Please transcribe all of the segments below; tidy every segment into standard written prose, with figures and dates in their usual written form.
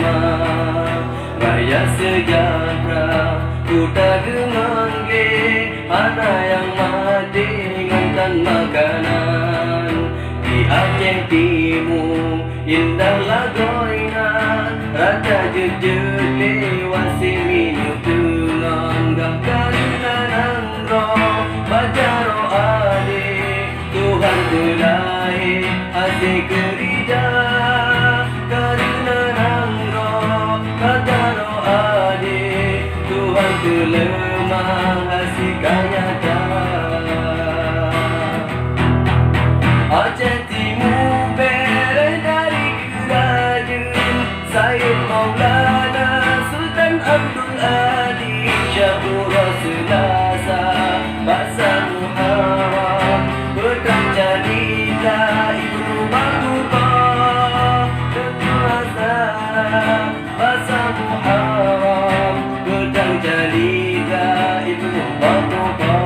bersama. Raya sejahtera kuda dengan ge, ada yang mati dengan makanan. Di Aceh Timur indahlah goinan, raja jejak lewat minum dengan gakkan nanro bajaro ade. Tuhan terlahir hati kerja karena nanro bajaro ade. Tuhan terlemah hati kaya Aceh Timur beres dari kerajaan Sayyid Maulana Sultan Abdul Aziz Syahura Selasa Bahasa Muharram Petang Jadilah Ibnu Battuta Ketuasa Bahasa Muharram Petang Jadilah Ibnu Battuta.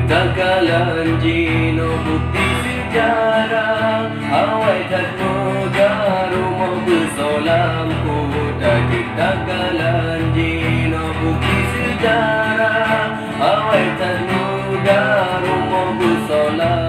Takalan jino bukti sejarah awai tak negara mau bersolam kuda. Takalan jino bukti sejarah awai tak negara mau bersolam.